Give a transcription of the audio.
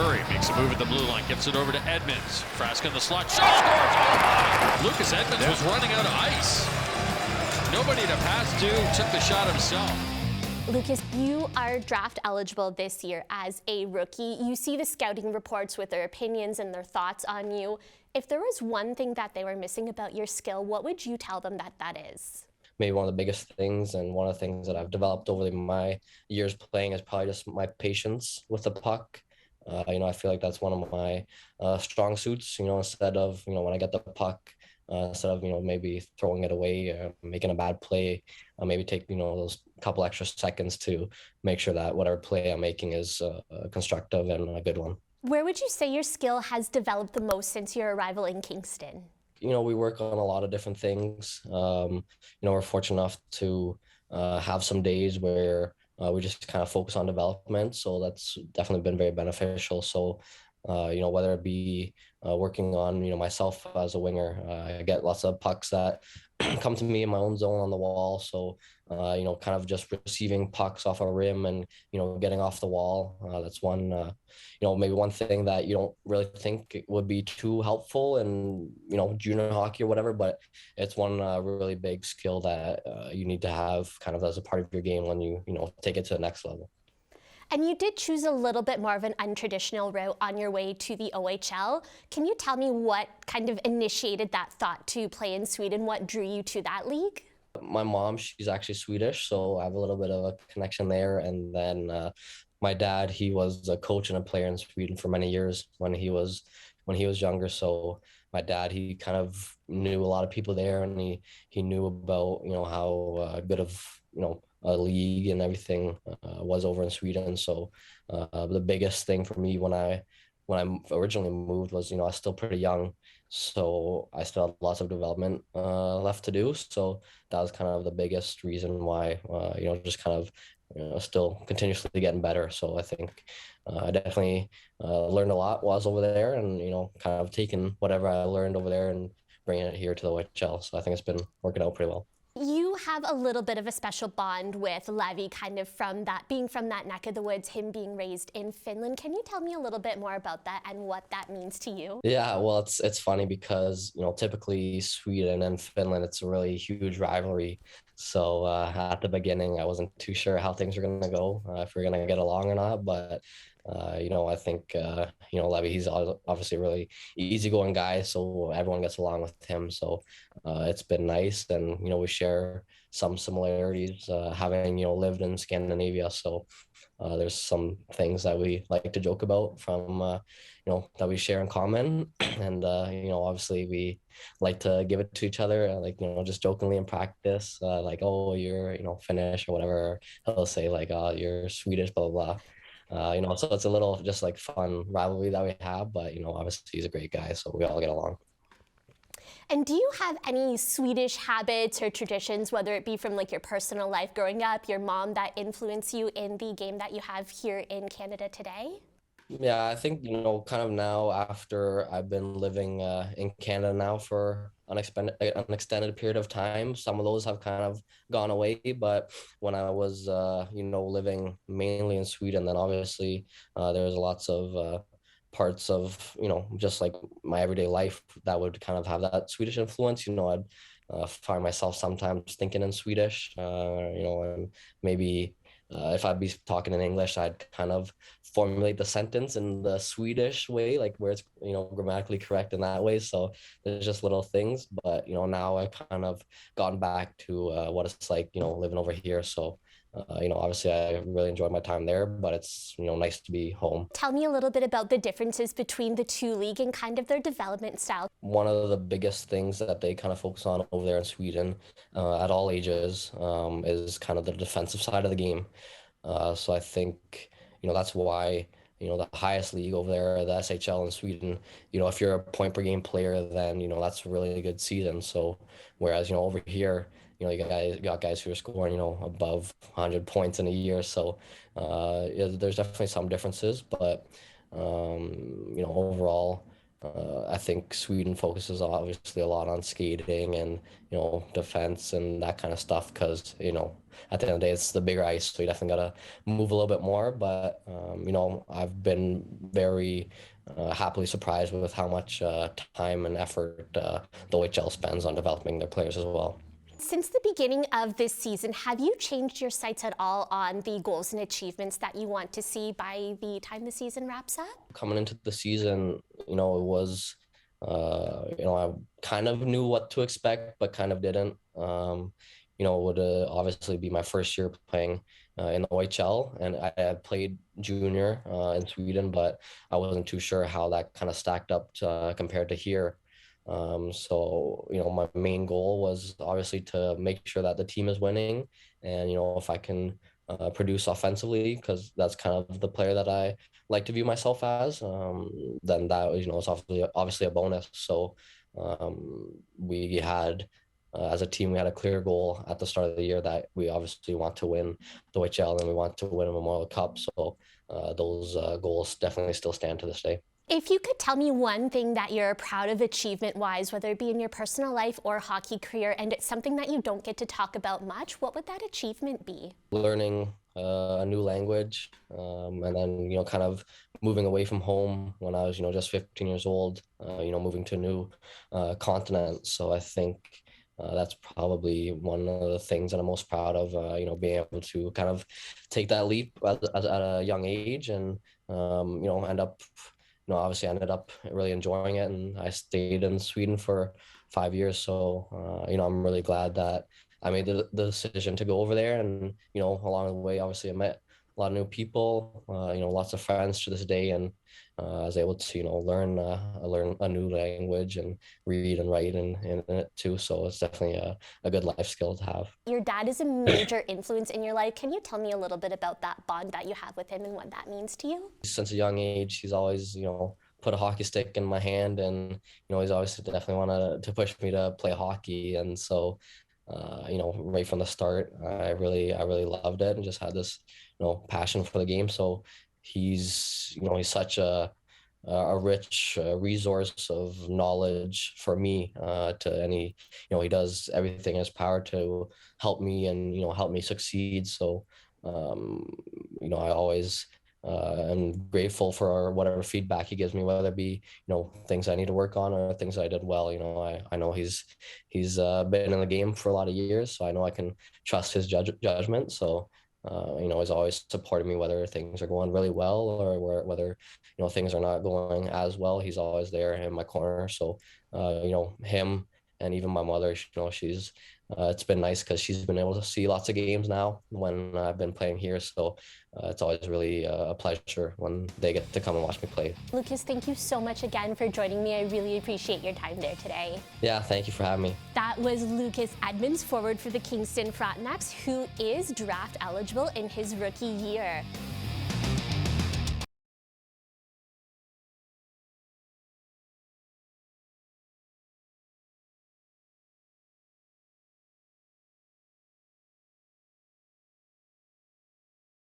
Murray makes a move at the blue line, gets it over to Edmonds. Frask in the slot, shot scores! Oh my! Lucas Edmonds was running out of ice. Nobody to pass to, took the shot himself. Lucas, you are draft eligible this year as a rookie. You see the scouting reports with their opinions and their thoughts on you. If there was one thing that they were missing about your skill, what would you tell them that is? Maybe one of the biggest things, and one of the things that I've developed over my years playing, is probably just my patience with the puck. I feel like that's one of my strong suits. Instead of when I get the puck, instead of maybe throwing it away or making a bad play, I'll maybe take those couple extra seconds to make sure that whatever play I'm making is constructive and a good one. Where would you say your skill has developed the most since your arrival in Kingston? We work on a lot of different things. We're fortunate enough to have some days where we just kind of focus on development. So that's definitely been very beneficial. So, whether it be working on, myself as a winger, I get lots of pucks that come to me in my own zone on the wall. So, kind of just receiving pucks off a rim and, getting off the wall. That's one, maybe one thing that you don't really think would be too helpful in, junior hockey or whatever, but it's one really big skill that you need to have kind of as a part of your game when you, take it to the next level. And you did choose a little bit more of an untraditional route on your way to the OHL. Can you tell me what kind of initiated that thought to play in Sweden? What drew you to that league? My mom, she's actually Swedish, so I have a little bit of a connection there. And then my dad, he was a coach and a player in Sweden for many years when he was younger. So my dad, he kind of knew a lot of people there, and he knew about how good of a league and everything was over in Sweden. So the biggest thing for me when I originally moved was I was still pretty young, so I still had lots of development left to do. So that was kind of the biggest reason why just kind of still continuously getting better. So I think I definitely learned a lot while I was over there, and kind of taking whatever I learned over there and bringing it here to the OHL. So I think it's been working out pretty well. You have a little bit of a special bond with Levi, kind of being from that neck of the woods, him being raised in Finland. Can you tell me a little bit more about that and what that means to you? Yeah, well, it's funny because, typically Sweden and Finland, it's a really huge rivalry. So at the beginning, I wasn't too sure how things were going to go, if we are going to get along or not. But, I think, Levi, he's obviously a really easygoing guy, so everyone gets along with him. So it's been nice. And, we share some similarities, having, lived in Scandinavia. So there's some things that we like to joke about from, that we share in common. And, obviously we like to give it to each other, like, just jokingly in practice, like, oh, you're, Finnish or whatever. He'll say like, oh, you're Swedish, blah, blah, blah. So it's a little just like fun rivalry that we have, but, obviously he's a great guy, so we all get along. And do you have any Swedish habits or traditions, whether it be from like your personal life growing up, your mom, that influence you in the game that you have here in Canada today? Yeah, I think, kind of now after I've been living in Canada now for an extended period of time, some of those have kind of gone away. But when I was, living mainly in Sweden, then obviously there's lots of parts of, just like my everyday life that would kind of have that Swedish influence. I'd find myself sometimes thinking in Swedish, and maybe if I'd be talking in English, I'd kind of formulate the sentence in the Swedish way, like where it's, grammatically correct in that way. So there's just little things, but, now I've kind of gone back to what it's like, living over here. So, obviously I really enjoyed my time there, but it's, nice to be home. Tell me a little bit about the differences between the two leagues and kind of their development style. One of the biggest things that they kind of focus on over there in Sweden at all ages is kind of the defensive side of the game. So I think, that's why, the highest league over there, the SHL in Sweden, if you're a point per game player, then, that's a really good season. So whereas, over here, you got guys who are scoring, above 100 points in a year. So there's definitely some differences, but, overall, I think Sweden focuses obviously a lot on skating and, defense and that kind of stuff because, at the end of the day, it's the bigger ice, so you definitely got to move a little bit more. But, I've been very happily surprised with how much time and effort the OHL spends on developing their players as well. Since the beginning of this season, have you changed your sights at all on the goals and achievements that you want to see by the time the season wraps up? Coming into the season, it was, I kind of knew what to expect, but kind of didn't. It would obviously be my first year playing in the OHL, and I had played junior in Sweden, but I wasn't too sure how that kind of stacked up compared to here. My main goal was obviously to make sure that the team is winning, and if I can produce offensively, because that's kind of the player that I like to view myself as, then that is obviously a bonus. So we had. As a team, we had a clear goal at the start of the year that we obviously want to win the OHL and we want to win a Memorial Cup. So those goals definitely still stand to this day. If you could tell me one thing that you're proud of achievement-wise, whether it be in your personal life or hockey career, and it's something that you don't get to talk about much, what would that achievement be? Learning a new language, and then, kind of moving away from home when I was, just 15 years old, moving to a new continent. So I think that's probably one of the things that I'm most proud of, being able to kind of take that leap at a young age and, end up, obviously I ended up really enjoying it, and I stayed in Sweden for 5 years. So, I'm really glad that I made the decision to go over there. And, along the way, obviously I met a lot of new people, lots of friends to this day. And I was able to, learn a new language and read and write in it too. So it's definitely a good life skill to have. Your dad is a major influence in your life. Can you tell me a little bit about that bond that you have with him and what that means to you? Since a young age, he's always, put a hockey stick in my hand, and, he's always definitely wanted to push me to play hockey. And so, right from the start, I really loved it and just had this, passion for the game. So he's such a rich resource of knowledge for me, to any, he does everything in his power to help me and, help me succeed. So, I always am grateful for whatever feedback he gives me, whether it be, things I need to work on or things I did well. I know he's been in the game for a lot of years, so I know I can trust his judgment. So, he's always supported me, whether things are going really well or whether, things are not going as well. He's always there in my corner. So, him and even my mother, she's it's been nice because she's been able to see lots of games now when I've been playing here. So it's always really a pleasure when they get to come and watch me play. Lucas, thank you so much again for joining me. I really appreciate your time there today. Yeah, thank you for having me. That was Lucas Edmonds, forward for the Kingston Frontenacs, who is draft eligible in his rookie year.